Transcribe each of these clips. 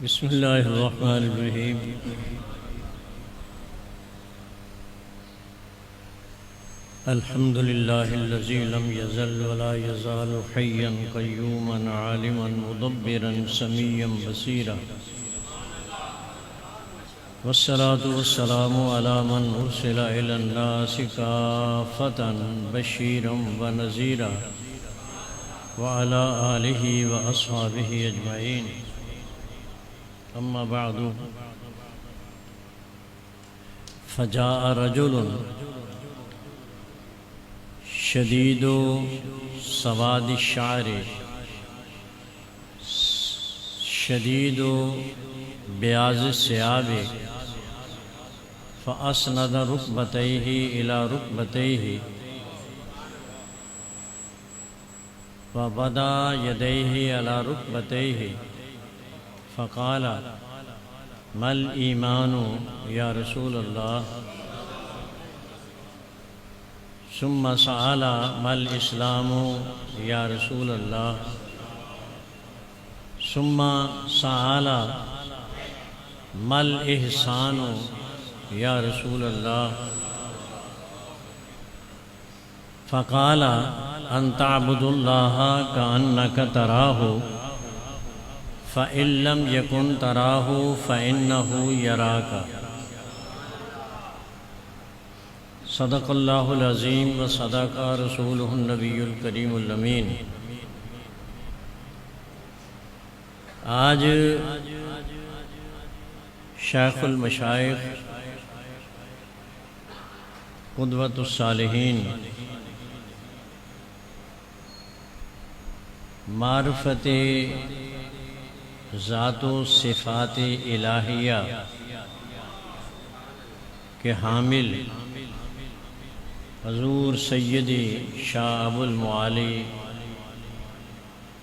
بسم اللہ الرحمن الرحیم الحمد للہ الذی لم یزل ولا یزال حیا قیوما عالما مدبرا سمیعا بصیرا والصلاة والسلام علی من ارسل الی الناس کافۃ بشیرا ونذیرا وعلی آلہ واصحابہ اجمعین اما بعد فجاء رجل شدید سواد الشعر شدید بیاض الثياب فأسند ركبتيه إلى ركبتيه ووضع يديه على ركبتيه فقال ما الإيمان يا رسول الله ثم سأل ما الإسلام يا رسول الله ثم سأل ما الإحسان يا رسول الله فقال أن تعبد الله كأنك تراه فإن لم يكن تراه فإنه يراك صدق اللہ العظیم وصدق رسولہ النبی الکریم الامین۔ آج شیخ المشائخ قدوۃ الصالحین معرفت ذات و صفات الہیہ کے حامل حضور سیدی شاہ ابو المعالی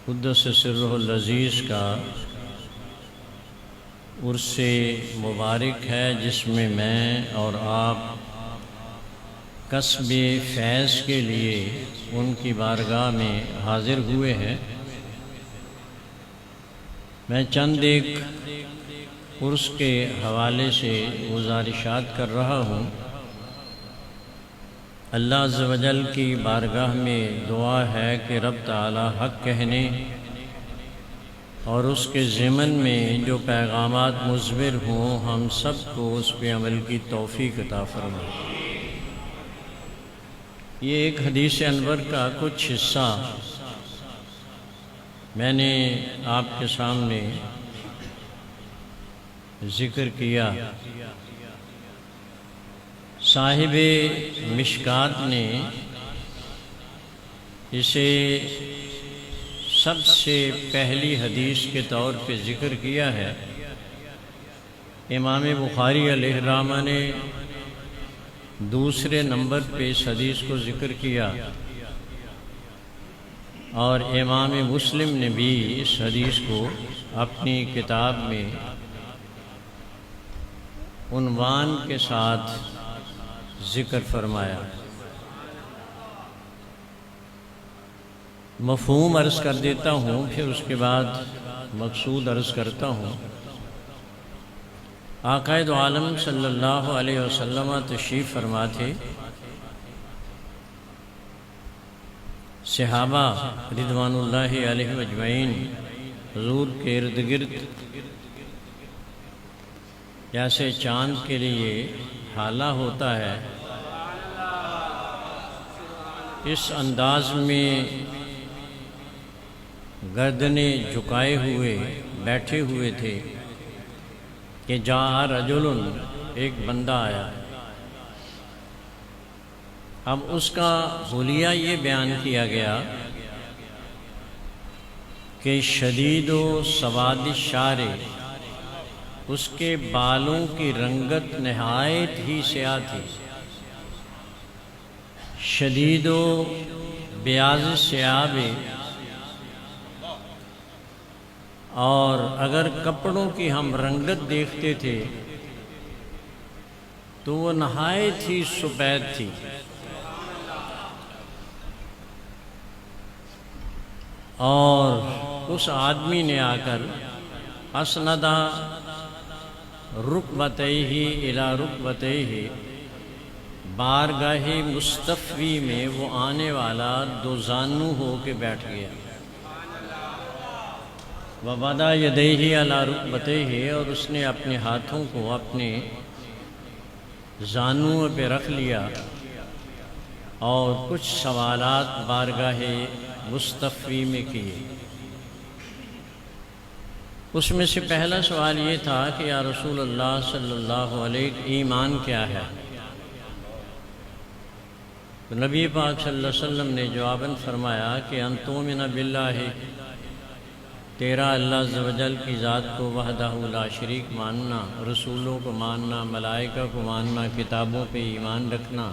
قدس سرہ العزیز کا عرس مبارک ہے، جس میں میں اور آپ کسب فیض کے لیے ان کی بارگاہ میں حاضر ہوئے ہیں۔ میں چند ایک عرس کے حوالے سے گزارشات کر رہا ہوں۔ اللہ عز و جل کی بارگاہ میں دعا ہے کہ رب تعالی حق کہنے اور اس کے ضمن میں جو پیغامات مضمر ہوں، ہم سب کو اس پہ عمل کی توفیق عطا فرمائے۔ یہ ایک حدیث انور کا کچھ حصہ میں نے آپ کے سامنے ذکر کیا۔ صاحب مشکات نے اسے سب سے پہلی حدیث کے طور پہ ذکر کیا ہے۔ امام بخاری علیہ الرحمہ نے دوسرے نمبر پہ اس حدیث کو ذکر کیا، اور امام مسلم نے بھی اس حدیث کو اپنی کتاب میں عنوان کے ساتھ ذکر فرمایا۔ مفہوم عرض کر دیتا ہوں، پھر اس کے بعد مقصود عرض کرتا ہوں۔ آقا دو عالم صلی اللہ علیہ وسلم تشریف فرما تھے۔ صحابہ رضوان اللہ علیہ اجمعین حضور کے ارد گرد جیسے چاند کے لیے حالہ ہوتا ہے، اس انداز میں گردنیں جھکائے ہوئے بیٹھے ہوئے تھے کہ جاء رجل، ایک بندہ آیا۔ اب اس کا حلیہ یہ بیان کیا گیا کہ شدید و سواد الشعر، اس کے بالوں کی رنگت نہایت ہی سیاہ تھی۔ شدید و بیاض الثياب، اور اگر کپڑوں کی ہم رنگت دیکھتے تھے تو وہ نہایت ہی سفید تھی۔ اور اس آدمی نے آ کر اسند رکبتیہ الی رکبتیہ، بارگاہ مصطفی میں وہ آنے والا دو زانو ہو کے بیٹھ گیا، وَوَضَعَ يَدَيْهِ عَلَى رُكْبَتَيْهِ، اور اس نے اپنے ہاتھوں کو اپنے زانوں پہ رکھ لیا اور کچھ سوالات بارگاہ مصطفی میں کیے۔ اس میں سے پہلا سوال یہ تھا کہ یا رسول اللہ صلی اللہ علیہ وسلم، ایمان کیا ہے؟ تو نبی پاک صلی اللہ علیہ وسلم نے جواباً فرمایا کہ ان تؤمن باللہ، تیرا اللہ عز و جل کی ذات کو وحدہ لا شریک ماننا، رسولوں کو ماننا، ملائکہ کو ماننا، کتابوں پہ ایمان رکھنا۔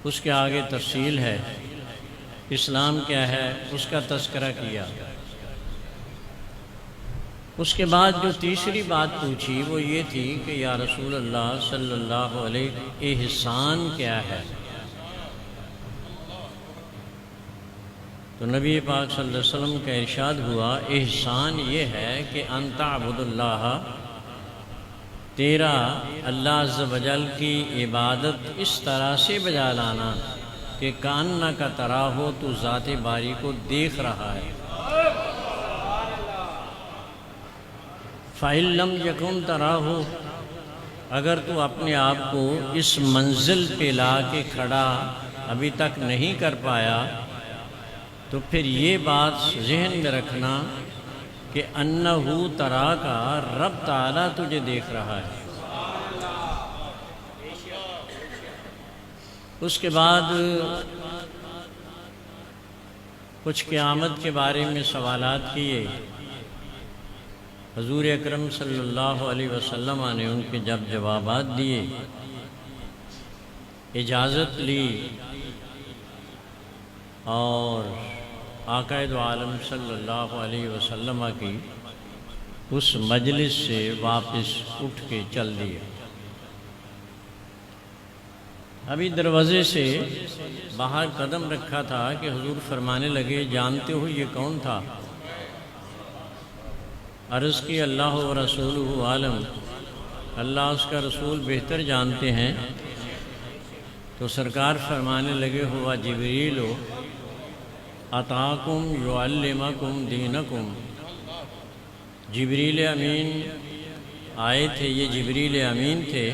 اس کے آگے تفصیل ہے، اسلام کیا ہے اس کا تذکرہ کیا۔ اس کے بعد جو تیسری بات پوچھی وہ یہ تھی کہ یا رسول اللہ صلی اللہ علیہ وسلم، احسان کیا ہے؟ تو نبی پاک صلی اللہ علیہ وسلم کا ارشاد ہوا، احسان یہ ہے کہ ان تعبد اللہ، تیرا اللہ عز و جل کی عبادت اس طرح سے بجا لانا کہ کانک تراہ، تو ذات باری کو دیکھ رہا ہے۔ فَإِن لَّمْ يَكُن تَرَاهُ، اگر تو اپنے آپ کو اس منزل پہ لا کے کھڑا ابھی تک نہیں کر پایا تو پھر یہ بات ذہن میں رکھنا کہ انہ ترا کا، رب تعالیٰ تجھے دیکھ رہا ہے۔ اس کے بعد کچھ قیامت کے بارے میں سوالات کیے۔ حضور اکرم صلی اللہ علیہ وسلم نے ان کے جب جوابات دیے، اجازت لی اور آقا دو عالم صلی اللہ علیہ وسلم کی اس مجلس سے واپس اٹھ کے چل دیا۔ ابھی دروازے سے باہر قدم رکھا تھا کہ حضور فرمانے لگے، جانتے ہو یہ کون تھا؟ عرض کی اللہ و رسولہ عالم، اللہ اس کا رسول بہتر جانتے ہیں۔ تو سرکار فرمانے لگے، ہوا جبریل اتاکم یعلمکم دینکم، جبریل امین آئے تھے، یہ جبریل امین تھے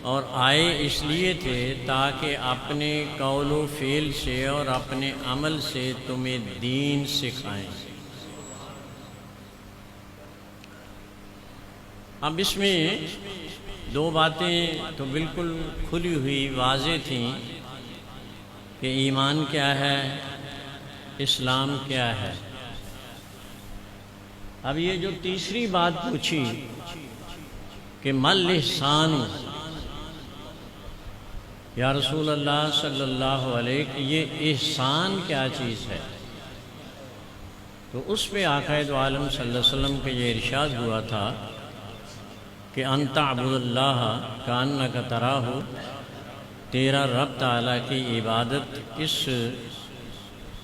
اور آئے اس لیے تھے تاکہ اپنے قول و فعل سے اور اپنے عمل سے تمہیں دین سکھائیں۔ اب اس میں دو باتیں تو بالکل کھلی ہوئی واضح تھیں کہ ایمان کیا ہے، اسلام کیا ہے۔ اب یہ جو تیسری بات پوچھی کہ مل احسان، یا رسول اللہ صلی اللہ علیہ وسلم، یہ احسان کیا چیز ہے؟ تو اس پہ آقا دو عالم صلی اللہ علیہ وسلم کا یہ ارشاد ہوا تھا کہ ان تعبد اللہ کانک تراہ، تیرا رب تعالیٰ کی عبادت اس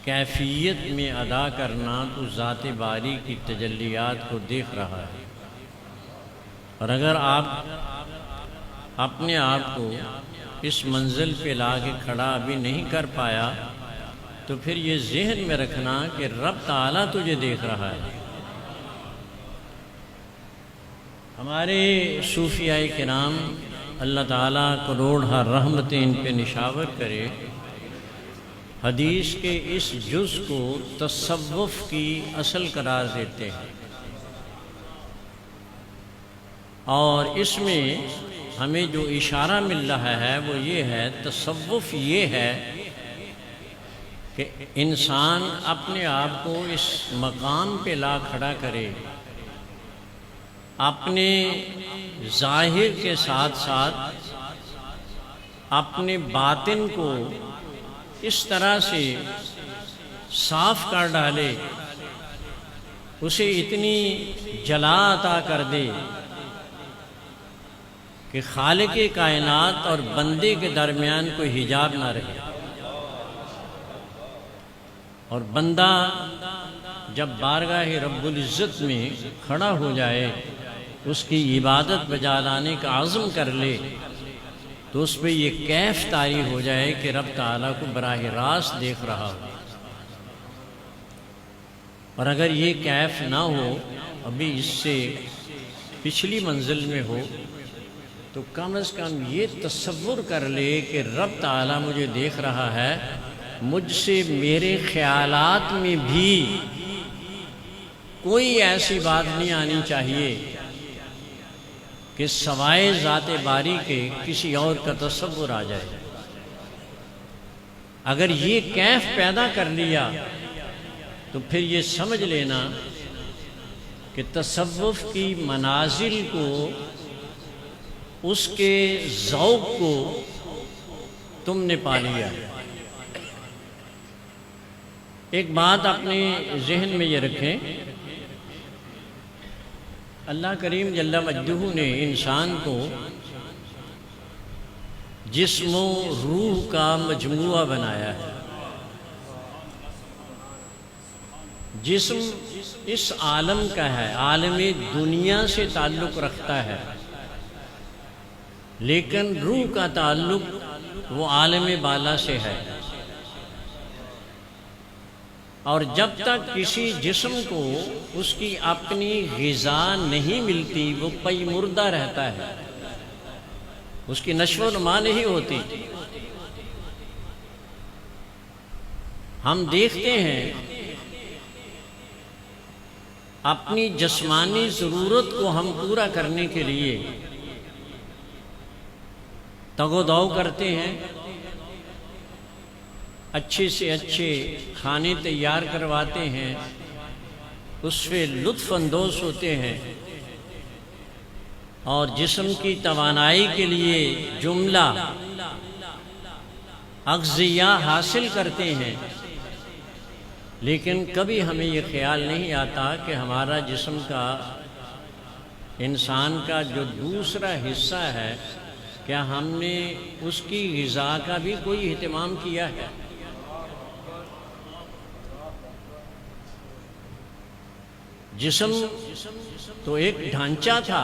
کیفیت میں ادا کرنا تو ذات باری کی تجلیات کو دیکھ رہا ہے۔ اور اگر آپ اپنے آپ کو اس منزل پہ لا کے کھڑا ابھی نہیں کر پایا تو پھر یہ ذہن میں رکھنا کہ رب تعالیٰ تجھے دیکھ رہا ہے۔ ہمارے صوفیاء کرام، اللہ تعالیٰ کروڑہ رحمتیں ان پہ نشاور کرے، حدیث کے اس جز کو تصوف کی اصل قرار دیتے ہیں، اور اس میں ہمیں جو اشارہ مل رہا ہے وہ یہ ہے، تصوف یہ ہے کہ انسان اپنے آپ کو اس مقام پہ لا کھڑا کرے، اپنے ظاہر کے ساتھ ساتھ اپنے باطن کو اس طرح سے صاف کر ڈالے، اسے اتنی جلا عطا کر دے کہ خالق کائنات اور بندے کے درمیان کوئی حجاب نہ رہے، اور بندہ جب بارگاہ رب العزت میں کھڑا ہو جائے، اس کی عبادت بجا لانے کا عزم کر لے، تو اس پہ یہ کیف طاری ہو جائے کہ رب تعالیٰ کو براہ راست دیکھ رہا ہو۔ اور اگر یہ کیف نہ ہو، ابھی اس سے پچھلی منزل میں ہو، تو کم از کم یہ تصور کر لے کہ رب تعالیٰ مجھے دیکھ رہا ہے، مجھ سے میرے خیالات میں بھی کوئی ایسی بات نہیں آنی چاہیے کہ سوائے ذات باری کے کسی اور کا تصور آ جائے۔ اگر یہ کیف پیدا کر لیا تو پھر یہ سمجھ لینا کہ تصوف کی منازل کو، اس کے ذوق کو تم نے پا لیا۔ ایک بات اپنے ذہن میں یہ رکھیں، اللہ کریم جل مجدہ نے انسان کو جسم و روح کا مجموعہ بنایا ہے۔ جسم اس عالم کا ہے، عالم دنیا سے تعلق رکھتا ہے، لیکن روح کا تعلق وہ عالم بالا سے ہے۔ اور جب تک کسی جسم کو اس کی اپنی غذا نہیں ملتی، وہ پئی مردہ رہتا ہے، اس کی نشو و نما نہیں ہوتی۔ ہم دیکھتے ہیں اپنی جسمانی ضرورت کو ہم پورا کرنے کے لیے تگ و دو کرتے ہیں، اچھے سے اچھے کھانے تیار کرواتے ہیں، اس سے لطف اندوز ہوتے ہیں، اور جسم کی توانائی کے لیے جملہ اغذیہ حاصل کرتے ہیں، لیکن کبھی ہمیں یہ خیال نہیں آتا کہ ہمارا جسم کا، انسان کا جو دوسرا حصہ ہے، کیا ہم نے اس کی غذا کا بھی کوئی اہتمام کیا ہے؟ جسم تو ایک ڈھانچہ تھا۔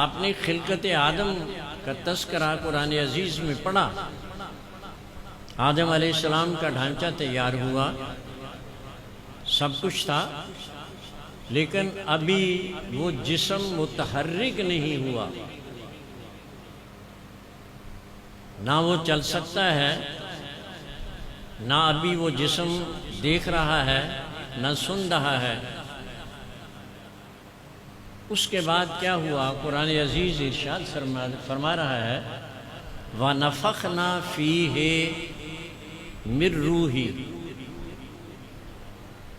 آپ نے خلقت آدم کا تذکرہ قرآن عزیز میں پڑھا۔ آدم علیہ السلام کا ڈھانچہ تیار ہوا، سب کچھ تھا، لیکن ابھی وہ جسم متحرک نہیں ہوا، نہ وہ چل سکتا ہے، نہ ابھی وہ جسم دیکھ رہا ہے، نہ سن رہا ہے۔ اس کے بعد کیا ہوا؟ قرآن عزیز ارشاد فرما رہا ہے وَنَفَخْنَا فِيهِ مِن رُوحِي،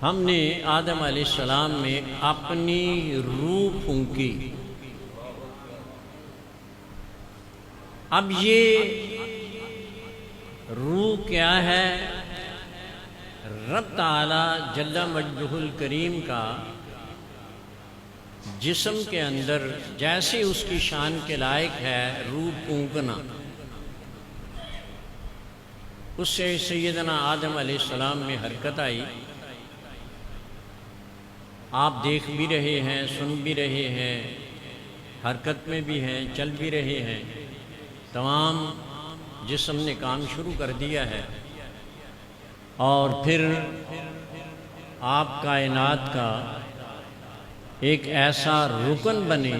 ہم نے آدم علیہ السلام میں اپنی روح پھونکی۔ اب یہ روح کیا ہے؟ رب تعالی جل مجدہ الکریم کا جسم کے اندر جیسے اس کی شان کے لائق ہے روح پھونکنا، اس سے سیدنا آدم علیہ السلام میں حرکت آئی۔ آپ دیکھ بھی رہے ہیں، سن بھی رہے ہیں، حرکت میں بھی ہیں، چل بھی رہے ہیں، تمام جسم نے کام شروع کر دیا ہے۔ اور پھر آپ کائنات کا ایک ایسا رکن بنے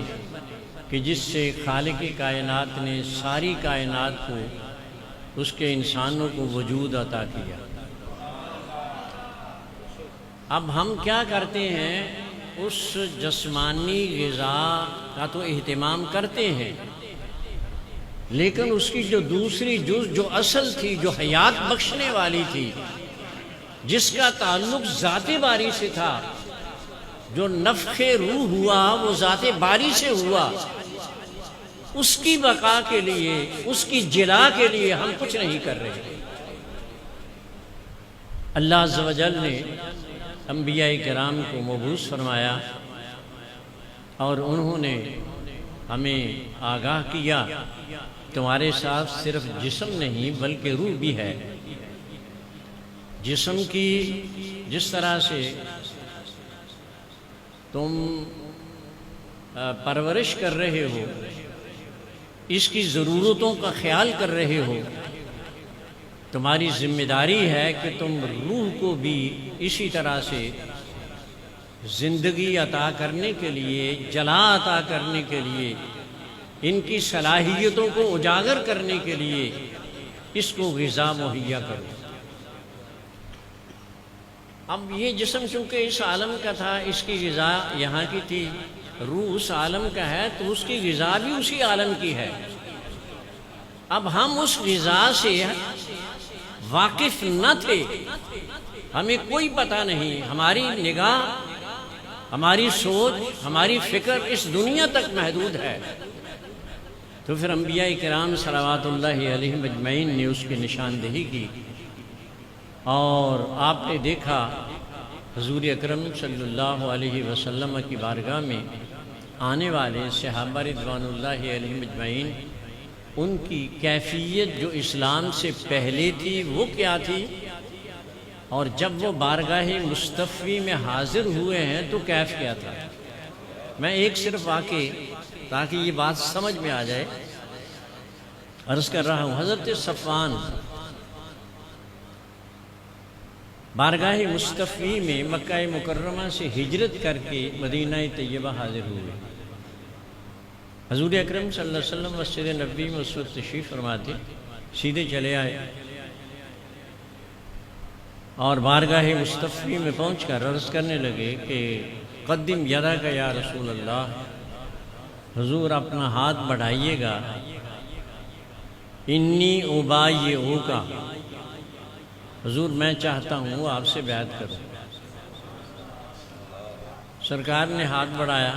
کہ جس سے خالق کائنات نے ساری کائنات کو، اس کے انسانوں کو وجود عطا کیا۔ اب ہم کیا کرتے ہیں؟ اس جسمانی غذا کا تو اہتمام کرتے ہیں، لیکن اس کی جو دوسری جز جو اصل تھی، جو حیات بخشنے والی تھی، جس کا تعلق ذات باری سے تھا، جو نفخ روح ہوا وہ ذات باری سے ہوا، اس کی بقا کے لیے، اس کی جلا کے لیے ہم کچھ نہیں کر رہے۔ اللہ عز و جل نے انبیاء کرام کو مبعوث فرمایا اور انہوں نے ہمیں آگاہ کیا تمہارے ساتھ صرف جسم نہیں بلکہ روح بھی ہے۔ جسم کی جس طرح سے تم پرورش کر رہے ہو، اس کی ضرورتوں کا خیال کر رہے ہو، تمہاری ذمہ داری ہے کہ تم روح کو بھی اسی طرح سے زندگی عطا کرنے کے لیے، جلا عطا کرنے کے لیے، ان کی صلاحیتوں کو اجاگر کرنے کے لیے اس کو غذا مہیا کرو۔ اب یہ جسم چونکہ اس عالم کا تھا، اس کی غذا یہاں کی تھی، روح اس عالم کا ہے تو اس کی غذا بھی اسی عالم کی ہے۔ اب ہم اس غذا سے واقف نہ تھے، ہمیں کوئی پتہ نہیں، ہماری نگاہ، ہماری سوچ، ہماری فکر اس دنیا تک محدود ہے، تو پھر انبیاء کرام صلوات اللہ علیہم اجمعین نے اس کی نشاندہی کی، اور آپ نے دیکھا حضور اکرم صلی اللہ علیہ وسلم کی بارگاہ میں آنے والے صحابہ رضوان اللہ علیہم اجمعین، ان کی کیفیت جو اسلام سے پہلے تھی وہ کیا تھی، اور جب وہ بارگاہ مصطفی میں حاضر ہوئے ہیں تو کیف کیا تھا۔ میں ایک صرف واقعے تاکہ یہ بات سمجھ میں آ جائے عرض کر رہا ہوں۔ حضرت صفوان بارگاہ مصطفی میں مکہ مکرمہ سے ہجرت کر کے مدینہ طیبہ حاضر ہوئے۔ حضور اکرم صلی اللہ علیہ وسلم مسجد نبوی میں اس وقت تشریف فرما تھے، سیدھے چلے آئے اور بارگاہ مصطفی میں پہنچ کر عرض کرنے لگے کہ قدم یدک یا رسول اللہ، حضور اپنا ہاتھ بڑھائیے گا، انی ابایعک، حضور میں چاہتا ہوں آپ سے بیعت کروں۔ سرکار نے ہاتھ بڑھایا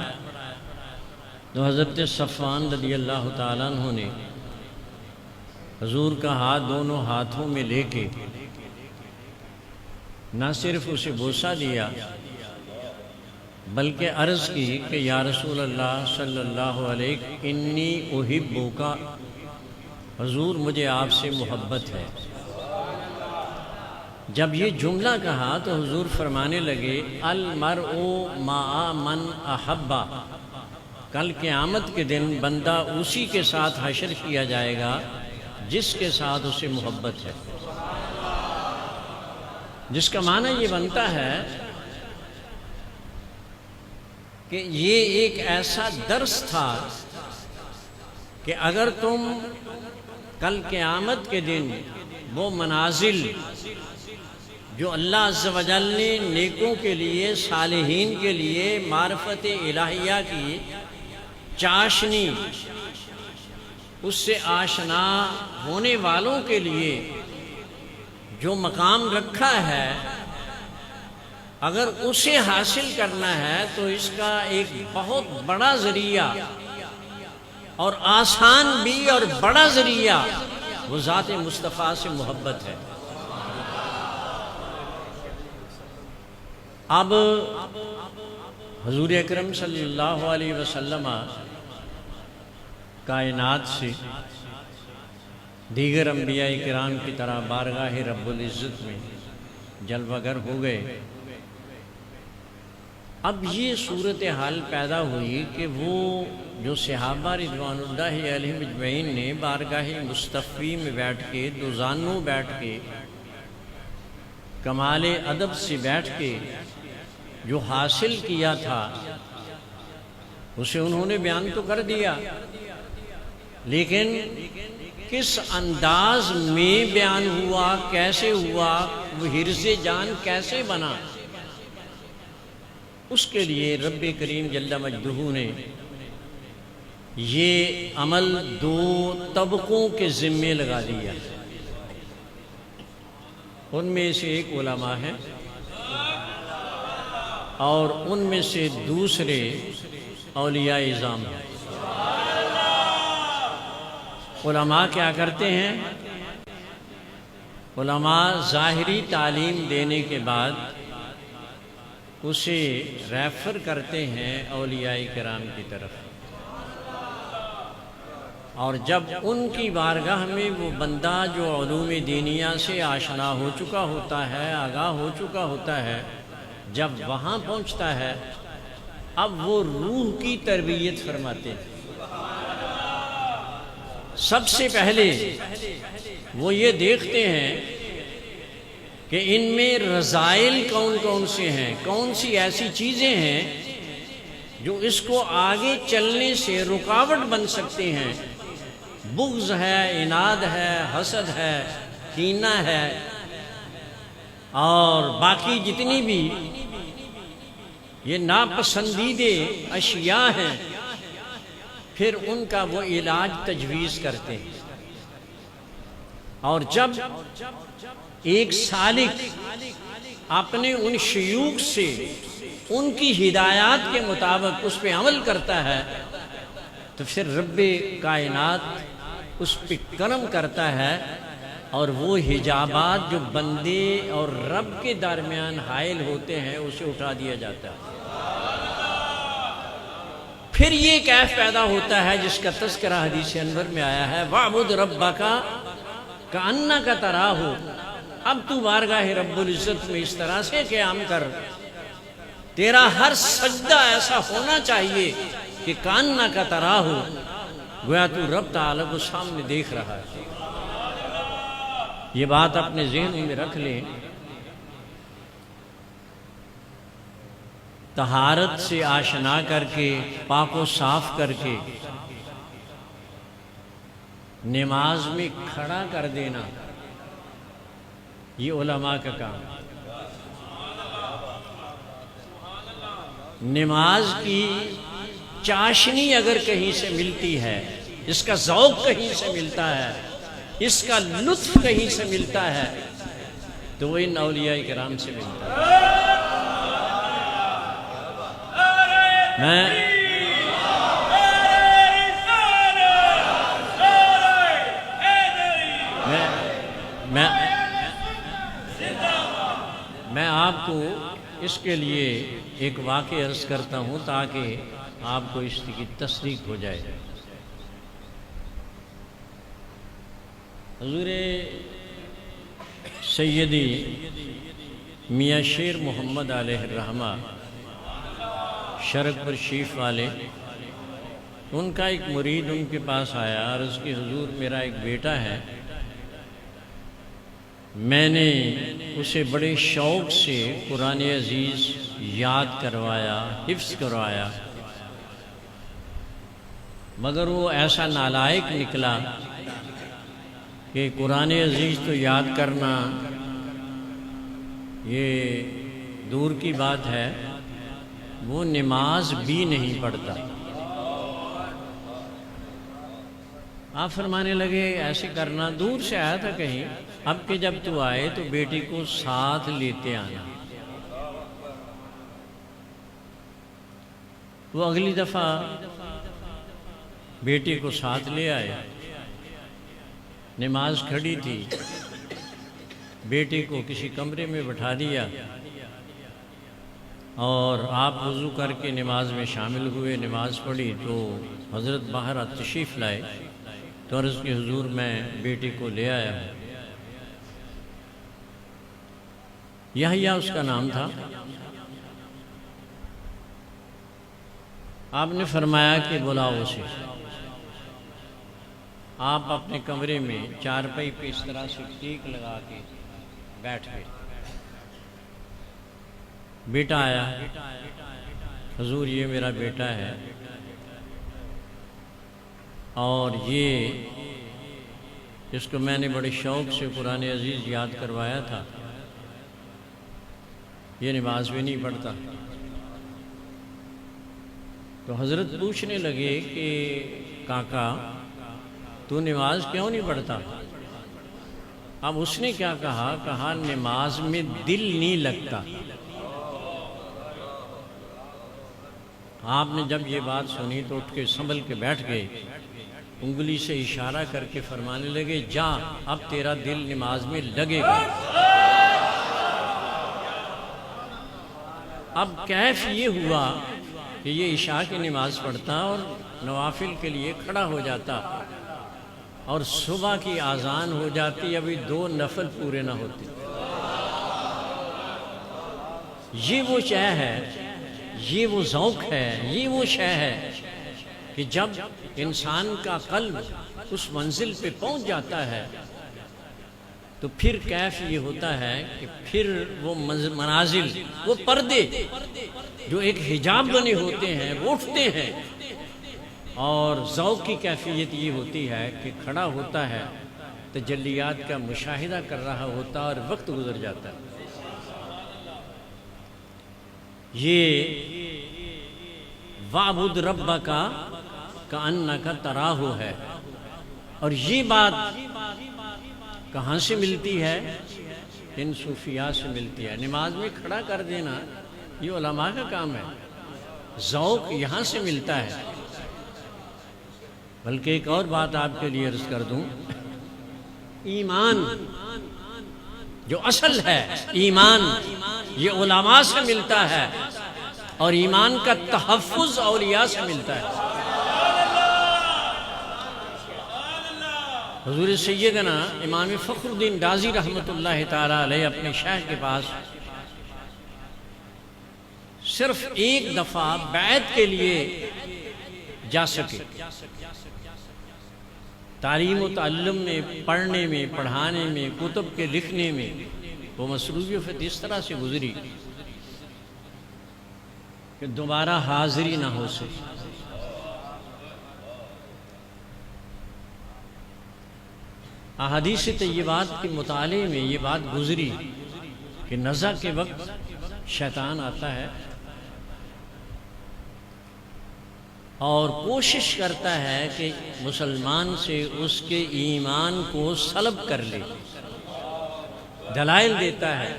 تو حضرت صفوان رضی اللہ تعالیٰ عنہ نے حضور کا ہاتھ دونوں ہاتھوں میں لے کے نہ صرف اسے بوسہ دیا بلکہ عرض کی کہ یا رسول اللہ صلی اللہ علیہ انی احبک، حضور مجھے آپ سے محبت ہے۔ جب یہ جملہ کہا تو حضور فرمانے لگے المرء مع من احبہ، کل قیامت کے دن بندہ اسی کے ساتھ حشر کیا جائے گا جس کے ساتھ اسے محبت ہے، جس کا معنی یہ بنتا ہے کہ یہ ایک ایسا درس تھا کہ اگر تم کل قیامت کے دن وہ منازل جو اللہ عز و جل نے نیکوں کے لیے، صالحین کے لیے معرفت الہیہ کی چاشنی، اس سے آشنا ہونے والوں کے لیے جو مقام رکھا ہے، اگر اسے حاصل کرنا ہے تو اس کا ایک بہت بڑا ذریعہ اور آسان بھی اور بڑا ذریعہ وہ ذات مصطفیٰ سے محبت ہے۔ اب حضور اکرم صلی اللہ علیہ وسلم کائنات سے دیگر انبیاء کرام کی طرح بارگاہ رب العزت میں جلوہ گر ہو گئے۔ اب یہ صورتحال پیدا ہوئی کہ وہ جو صحابہ رضوان اللہ علیہم اجمعین نے بارگاہ مصطفی میں بیٹھ کے، دوزانوں بیٹھ کے، کمال ادب سے بیٹھ کے جو حاصل کیا تھا اسے انہوں نے بیان تو کر دیا، لیکن کس انداز میں بیان ہوا، کیسے ہوا، وہ حرز جان کیسے بنا، اس کے لیے رب کریم جل مجدہ نے یہ عمل دو طبقوں کے ذمے لگا دیا۔ ان میں سے ایک علماء ہیں اور ان میں سے دوسرے اولیاء اعظام ہیں۔ علماء کیا کرتے ہیں؟ علماء ظاہری تعلیم دینے کے بعد اسے ریفر کرتے ہیں اولیاء کرام کی طرف، اور جب ان کی بارگاہ میں وہ بندہ جو علوم دینیہ سے آشنا ہو چکا ہوتا ہے، آگاہ ہو چکا ہوتا ہے، جب وہاں پہنچتا ہے اب وہ روح کی تربیت فرماتے ہیں۔ سب سے پہلے وہ یہ دیکھتے ہیں کہ ان میں رذائل کون کون سے ہیں، کون سی ایسی چیزیں ہیں جو اس کو آگے چلنے سے رکاوٹ بن سکتے ہیں۔ بغض ہے، عناد ہے، حسد ہے، کینہ ہے، اور باقی جتنی بھی یہ ناپسندیدے اشیاء ہیں، پھر ان کا وہ علاج تجویز کرتے ہیں۔ اور جب ایک سالک اپنے ان شیوخ سے ان کی ہدایات کے مطابق اس پہ عمل کرتا ہے تو پھر رب کائنات اس پہ کرم کرتا ہے، اور وہ حجابات جو بندے اور رب کے درمیان حائل ہوتے ہیں اسے اٹھا دیا جاتا ہے۔ پھر یہ کیف پیدا ہوتا ہے جس کا تذکرہ حدیث انور میں آیا ہے، وَاعْبُدْ رَبَّكَ كَأَنَّكَ تَرَاهُ۔ اب تو بارگاہ رب العزت میں اس طرح سے قیام کر، تیرا ہر سجدہ ایسا ہونا چاہیے کہ كَأَنَّكَ تَرَاهُ، گویا تو رب تعالیٰ کو سامنے دیکھ رہا ہے۔ یہ بات اپنے ذہن میں رکھ لیں۔ طہارت سے آشنا کر کے، پاک و صاف کر کے نماز میں کھڑا کر دینا، یہ علماء کا کام ہے۔ نماز کی چاشنی اگر کہیں سے ملتی ہے، اس کا ذوق کہیں سے ملتا ہے، اس کا لطف کہیں سے ملتا ہے، تو وہ ان اولیاء کرام سے ملتا ہے۔ میں آپ کو اس کے لیے ایک واقعہ عرض کرتا ہوں تاکہ آپ کو اس کی تصدیق ہو جائے۔ حضور سیدی میاں شیر محمد علیہ الرحمہ شرق پر شیف والے، ان کا ایک مرید ان کے پاس آیا اور اس کی حضور میرا ایک بیٹا ہے، میں نے اسے بڑے شوق سے قرآن عزیز یاد کروایا، حفظ کروایا، مگر وہ ایسا نالائق نکلا کہ قرآن عزیز تو یاد کرنا یہ دور کی بات ہے، وہ نماز بھی نہیں پڑھتا۔ آپ فرمانے لگے ایسے کرنا، دور سے آیا تھا کہیں، اب کہ جب تو آئے تو بیٹی کو ساتھ لیتے آنا۔ وہ اگلی دفعہ بیٹی کو ساتھ لے آئے، نماز کھڑی تھی، بیٹی کو کسی کمرے میں بٹھا دیا اور آپ وضو کر کے نماز میں شامل ہوئے، نماز پڑھی تو حضرت باہر تشریف لائے تو عرض کی حضور میں بیٹی کو لے آیا ہوں۔ یحییٰ اس کا نام تھا۔ آپ نے فرمایا کہ بلاؤ اسے۔ آپ اپنے کمرے میں چارپائی پہ اس طرح سے ٹیک لگا کے بیٹھ گئے۔ بیٹا آیا، حضور یہ میرا بیٹا ہے اور یہ اس کو میں نے بڑے شوق سے قرآن عزیز یاد کروایا تھا، یہ نماز بھی نہیں پڑھتا۔ تو حضرت پوچھنے لگے کہ کاکا تو نماز کیوں نہیں پڑھتا؟ اب اس نے کیا کہا نماز میں دل نہیں لگتا۔ آپ نے جب یہ بات سنی تو اٹھ کے سنبھل کے بیٹھ گئے، انگلی سے اشارہ کر کے فرمانے لگے جا اب تیرا دل نماز میں لگے گا۔ اب کیف یہ ہوا کہ یہ عشاء کی نماز پڑھتا اور نوافل کے لیے کھڑا ہو جاتا اور صبح کی اذان ہو جاتی، ابھی 2 نفل پورے نہ ہوتے۔ یہ وہ شے ہے یہ وہ ذوق ہے، یہ وہ شے ہے کہ جب انسان کا قلب اس منزل پہ پہنچ جاتا ہے تو پھر کیف یہ ہوتا ہے کہ پھر وہ منازل، وہ پردے جو ایک حجاب بنے ہوتے ہیں وہ اٹھتے ہیں، اور ذوق کی کیفیت یہ ہوتی ہے کہ کھڑا ہوتا ہے، تجلیات کا مشاہدہ کر رہا ہوتا اور وقت گزر جاتا ہے۔ یہ وَاعْبُدْ رَبَّكَ كَأَنَّكَ تَرَاهُ ہے، اور یہ بات کہاں سے ملتی ہے؟ ان صوفیاء سے ملتی ہے۔ نماز میں کھڑا کر دینا یہ علماء کا کام ہے، ذوق یہاں سے ملتا ہے۔ بلکہ ایک اور بات آپ کے لیے عرض کر دوں، ایمان جو اصل ہے، ایمان یہ علماء سے ملتا ہے، اور ایمان کا تحفظ اولیاء سے ملتا ہے۔ حضور سیدنا امام فخر الدین رازی رحمۃ اللہ تعالی علیہ اپنے شیخ کے پاس صرف ایک دفعہ بیعت کے لیے جا سکے۔ تعلیم و تعلم میں، پڑھنے میں، پڑھانے میں، کتب کے لکھنے میں وہ مصروفیت اس طرح سے گزری کہ دوبارہ حاضری نہ ہو سکی۔ احادیث طیبات کے مطالعے میں یہ بات گزری کہ نزع کے وقت شیطان آتا ہے اور کوشش کرتا ہے کہ مسلمان سے اس کے ایمان کو سلب کر لے، دلائل دیتا ہے۔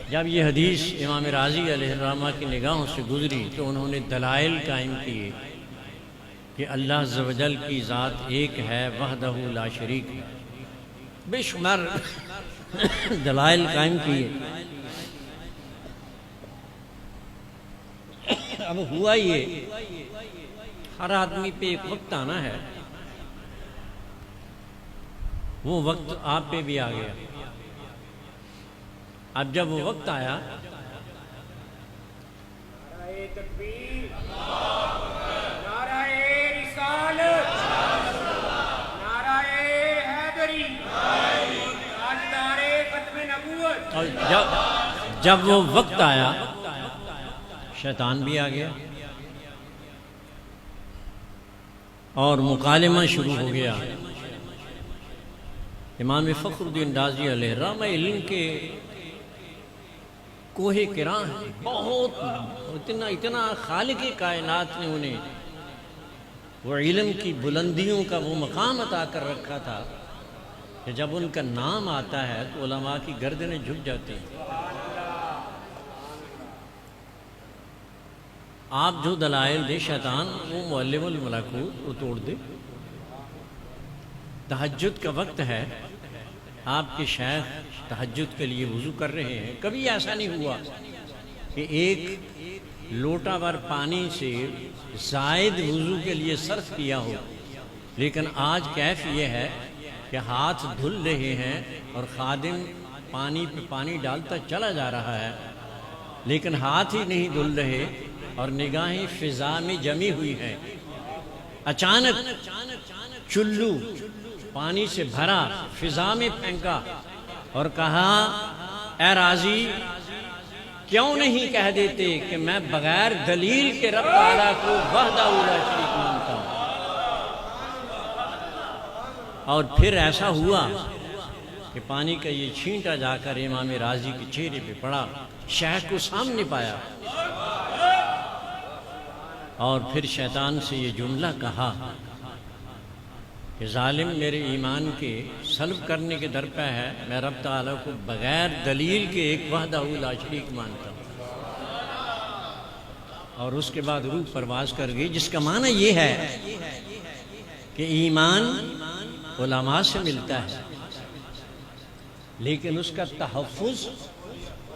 جب یہ حدیث امام رازی علیہ الرحمہ کی نگاہوں سے گزری تو انہوں نے دلائل قائم کیے کہ اللہ عز و جل کی ذات ایک ہے، وحدہ لا شریک ہے، بے شمار دلائل قائم کیے۔ اب ہوا یہ، ہر آدمی پہ ایک وقت آنا ہے، وہ وقت آپ پہ بھی آ گیا۔ اب جب وہ وقت آیا، نعرہ تکبیر، نعرہ رسالت، نعرہ حیدری، تاجدار ختم نبوت۔ اور جب وہ وقت آیا شیطان بھی آ گیا اور مکالمہ شروع ہو گیا۔ امام فخر الدین رازی علیہ الرحمہ علم کے کوہ کرام ہیں، بہت اتنا خالق کائنات نے انہیں وہ علم کی بلندیوں کا وہ مقام عطا کر رکھا تھا کہ جب ان کا نام آتا ہے تو علماء کی گردنیں جھک جاتی ہیں۔ آپ جو دلائل دے شیطان وہ معلم الملکوت وہ توڑ دے۔ تہجد کا وقت ہے، آپ کے شیخ تہجد کے لیے وضو کر رہے ہیں۔ کبھی ایسا نہیں ہوا کہ ایک لوٹا بھر پانی سے زائد وضو کے لیے صرف کیا ہو، لیکن آج کیف یہ ہے کہ ہاتھ دھل رہے ہیں اور خادم پانی پہ پانی ڈالتا چلا جا رہا ہے، لیکن ہاتھ ہی نہیں دھل رہے اور نگاہیں فضا میں جمی ہوئی ہیں۔ اچانک چلو پانی سے بھرا فضا میں پھینکا اور کہا، اے راضی کیوں نہیں کہہ دیتے کہ میں بغیر دلیل کے رب تعالیٰ کو وحدہ لا شریک مانتا ہوں۔ اور پھر ایسا ہوا کہ پانی کا یہ چھینٹا جا کر امام راضی کے چہرے پہ پڑا، شیخ کو سامنے پایا، اور پھر شیطان سے یہ جملہ کہا کہ ظالم میرے ایمان کے سلب کرنے کے در پہ ہے، میں رب تعالیٰ کو بغیر دلیل کے ایک وحدہ لا شریک مانتا ہوں۔ اور اس کے بعد روح پرواز کر گئی، جس کا معنی یہ ہے کہ ایمان علماء سے ملتا ہے، لیکن اس کا تحفظ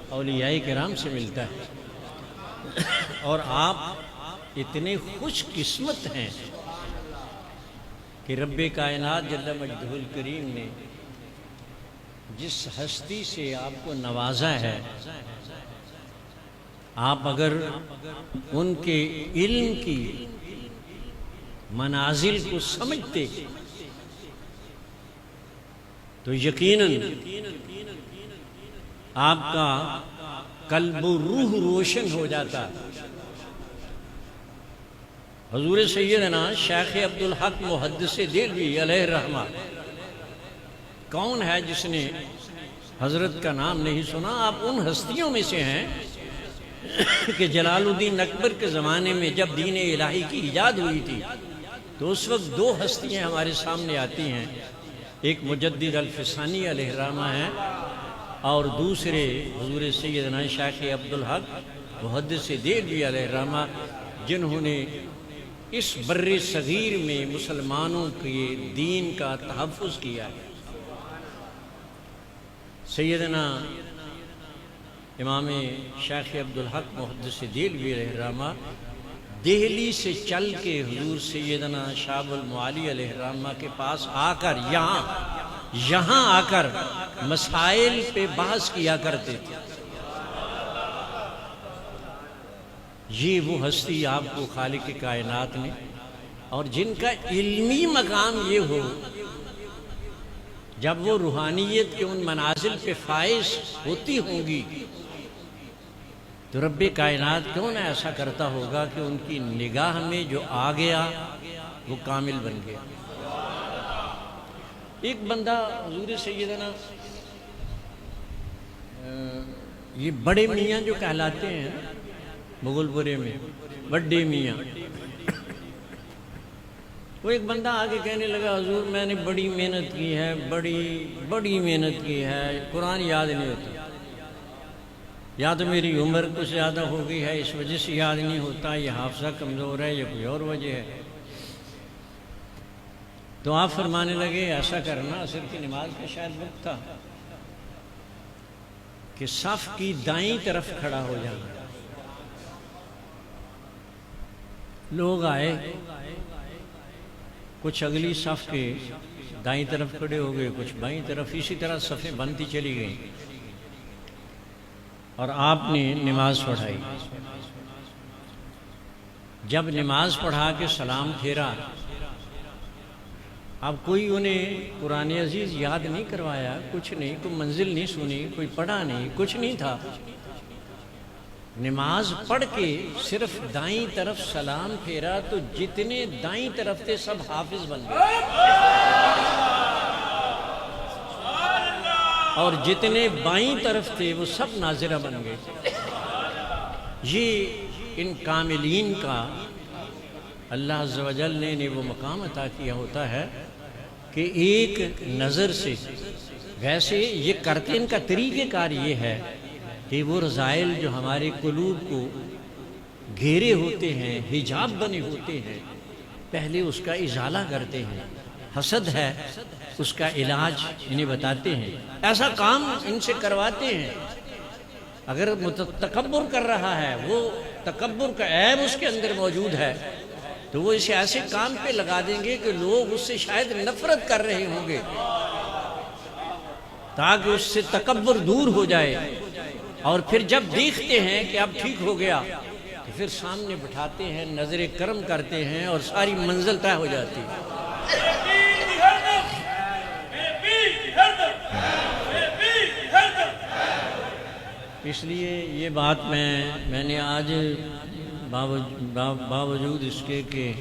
اولیاء کرام سے ملتا ہے۔ اور آپ اتنے خوش قسمت ہیں کہ رب کائنات جل مجدہ الکریم نے جس ہستی سے آپ کو نوازا ہے، آپ اگر ان کے علم کی منازل کو سمجھتے تو یقیناً آپ کا قلب و روح روشن ہو جاتا۔ حضور سیدنا شیخ عبدالحق محدث دہلوی علیہ الرحمہ، کون ہے جس نے حضرت کا نام نہیں سنا؟ آپ ان ہستیوں میں سے ہیں کہ جلال الدین اکبر کے زمانے میں جب دین الہی کی ایجاد ہوئی تھی تو اس وقت دو ہستیاں ہمارے سامنے آتی ہیں، ایک مجدد الفسانی علیہ الرحمہ ہیں اور دوسرے حضور سیدنا شیخ عبدالحق محدث دہلوی علیہ الرحمہ، جنہوں نے اس بر صغیر میں مسلمانوں کے دین کا تحفظ کیا ہے۔ سیدنا امام شیخ عبدالحق محدث دہلوی علیہ الرحمہ دہلی سے چل کے حضور سیدنا شاب المعالی علیہ الرحمہ کے پاس آ کر یہاں آ کر مسائل پہ بحث کیا کرتے تھے۔ یہ وہ ہستی آپ کو خالق کائنات نے، اور جن کا علمی مقام یہ ہو، جب وہ روحانیت کے ان منازل پہ فائز ہوتی ہوں گی تو رب کائنات کیوں نہ ایسا کرتا ہوگا کہ ان کی نگاہ میں جو آ گیا وہ کامل بن گیا۔ ایک بندہ حضور سیدنا یہ بڑے میاں جو کہلاتے ہیں مغل پورے میں، بڑے میاں، وہ ایک بندہ آگے کہنے لگا حضور میں نے بڑی محنت کی ہے، بڑی محنت کی ہے، قرآن یاد نہیں ہوتا، یا تو میری عمر کچھ زیادہ ہو گئی ہے اس وجہ سے یاد نہیں ہوتا، یہ حافظہ کمزور ہے یا کوئی اور وجہ ہے۔ تو آپ فرمانے لگے ایسا کرنا، عصر کی نماز کا شاید وقت تھا، کہ صف کی دائیں طرف کھڑا ہو جانا۔ لوگ آئے، کچھ اگلی صف کے دائیں طرف کھڑے ہو گئے، کچھ بائیں طرف، اسی طرح صفیں بنتی چلی گئیں اور آپ نے نماز پڑھائی۔ جب نماز پڑھا کے سلام پھیرا، اب کوئی انہیں قرآن عزیز یاد نہیں کروایا، کچھ نہیں، کوئی منزل نہیں سنی، کوئی پڑھا نہیں، کچھ نہیں تھا۔ نماز پڑھ کے صرف دائیں طرف سلام پھیرا تو جتنے دائیں طرف تھے سب حافظ بن گئے، اور جتنے بائیں طرف تھے وہ سب ناظرہ بن گئے۔ یہ ان کاملین کا اللہ عز و جل نے وہ مقام عطا کیا ہوتا ہے کہ ایک نظر سے، ویسے یہ کرتے ان کا طریقہ کار یہ ہے کہ وہ رذائل جو ہمارے قلوب کو گھیرے ہوتے ہیں، حجاب بنے ہوتے ہیں، پہلے اس کا ازالہ کرتے ہیں۔ حسد ہے، اس کا علاج انہیں بتاتے ہیں، ایسا کام ان سے کرواتے ہیں۔ اگر تکبر کر رہا ہے، وہ تکبر کا عیب اس کے اندر موجود ہے، تو وہ اسے ایسے کام پہ لگا دیں گے کہ لوگ اس سے شاید نفرت کر رہے ہوں گے، تاکہ اس سے تکبر دور ہو جائے، اور پھر جب دیکھتے ہیں کہ اب ٹھیک ہو گیا تو پھر سامنے بٹھاتے ہیں، نظر کرم کرتے ہیں اور ساری منزل طے ہو جاتی ہے۔ اس لیے یہ بات میں نے آج باوجود اس کے کہ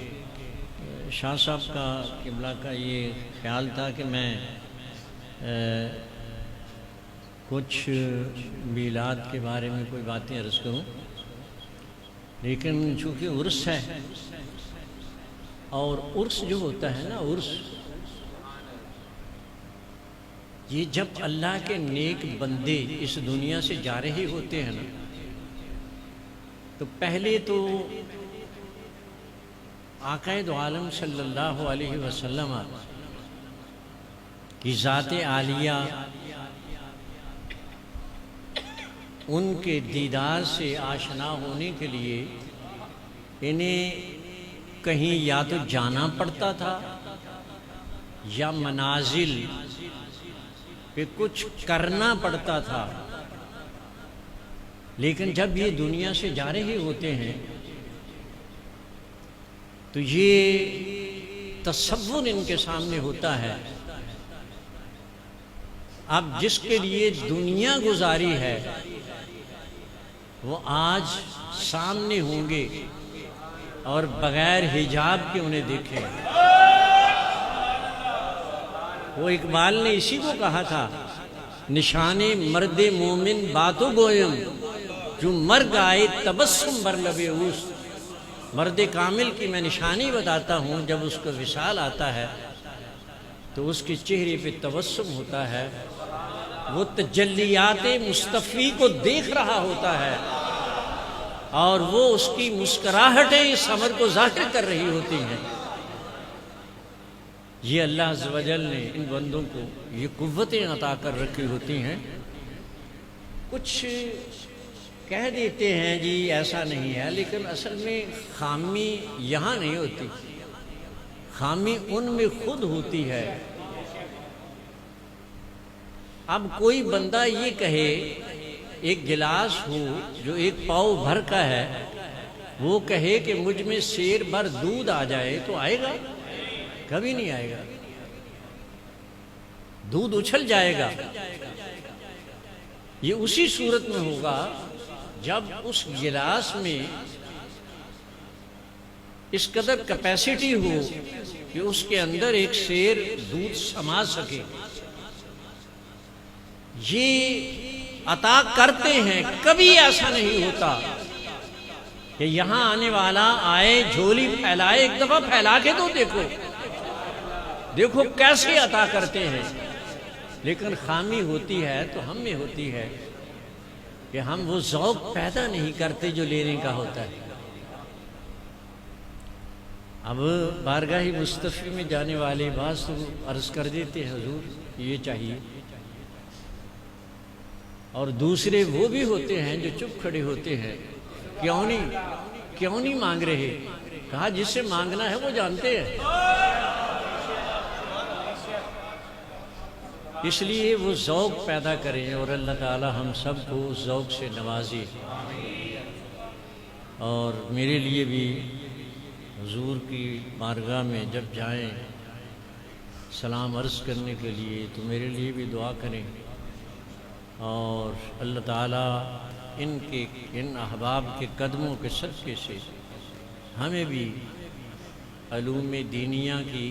شاہ صاحب کا قبلہ کا یہ خیال تھا کہ میں کچھ میلاد کے بارے میں کوئی باتیں عرض کروں، لیکن چونکہ عرس ہے، اور عرس جو ہوتا ہے نا، عرس یہ جب اللہ کے نیک بندے اس دنیا سے جا رہے ہوتے ہیں نا، تو پہلے تو آقا دو عالم صلی اللہ علیہ وسلم کی ذات عالیہ، ان کے دیدار سے آشنا ہونے کے لیے انہیں کہیں یا تو جانا پڑتا تھا یا منازل پہ کچھ کرنا پڑتا تھا، لیکن جب یہ دنیا سے جا رہے ہوتے ہیں تو یہ تصور ان کے سامنے ہوتا ہے، اب جس کے لیے دنیا گزاری ہے وہ آج سامنے ہوں گے اور بغیر حجاب کے انہیں دیکھیں۔ وہ اقبال نے اسی کو کہا تھا، نشان مرد مومن باتو گویم جو مرگ آئے تبسم بر لب اوست۔ مرد کامل کی میں نشانی بتاتا ہوں، جب اس کا وصال آتا ہے تو اس کے چہرے پہ تبسم ہوتا ہے، وہ تجلیات مصطفی کو دیکھ رہا ہوتا ہے اور وہ اس کی مسکراہٹیں اس امر کو ظاہر کر رہی ہوتی ہیں۔ یہ اللہ عز و جل نے ان بندوں کو یہ قوتیں عطا کر رکھی ہوتی ہیں۔ کچھ کہہ دیتے ہیں جی ایسا نہیں ہے، لیکن اصل میں خامی یہاں نہیں ہوتی، خامی ان میں خود ہوتی ہے۔ اب کوئی بندہ یہ کہے، ایک گلاس ہو جو ایک پاؤ بھر کا ہے، وہ کہے کہ مجھ میں سیر بھر دودھ آ جائے تو آئے گا؟ کبھی نہیں آئے گا، دودھ اچھل جائے گا۔ یہ اسی صورت میں ہوگا جب اس گلاس میں اس قدر کیپیسٹی ہو کہ اس کے اندر ایک سیر دودھ سما سکے۔ یہ عطا کرتے ہیں، کبھی ایسا نہیں ہوتا کہ یہاں آنے والا آئے جھولی پھیلائے، ایک دفعہ پھیلا کے تو دیکھو کیسے عطا کرتے ہیں۔ لیکن خامی ہوتی ہے تو ہم میں ہوتی ہے کہ ہم وہ ذوق پیدا نہیں کرتے جو لینے کا ہوتا ہے۔ اب بارگاہ مصطفی میں جانے والے بعض تو عرض کر دیتے ہیں حضور یہ چاہیے، اور دوسرے وہ بھی ہوتے ہیں جو چپ کھڑے ہوتے ہیں، کیوں نہیں مانگ رہے؟ کہا جس سے مانگنا ہے وہ جانتے ہیں، اس لیے وہ ذوق پیدا کریں، اور اللہ تعالی ہم سب کو اس ذوق سے نوازے۔ اور میرے لیے بھی حضور کی بارگاہ میں جب جائیں سلام عرض کرنے کے لیے تو میرے لیے بھی دعا کریں، اور اللہ تعالی ان احباب کے قدموں کے صدقے سے ہمیں بھی علوم دینیہ کی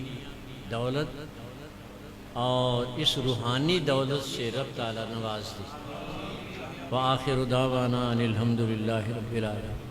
دولت اور اس روحانی دولت سے رب تعالی نواز دے۔ وآخر دعوانا ان الحمدللہ رب العالمین۔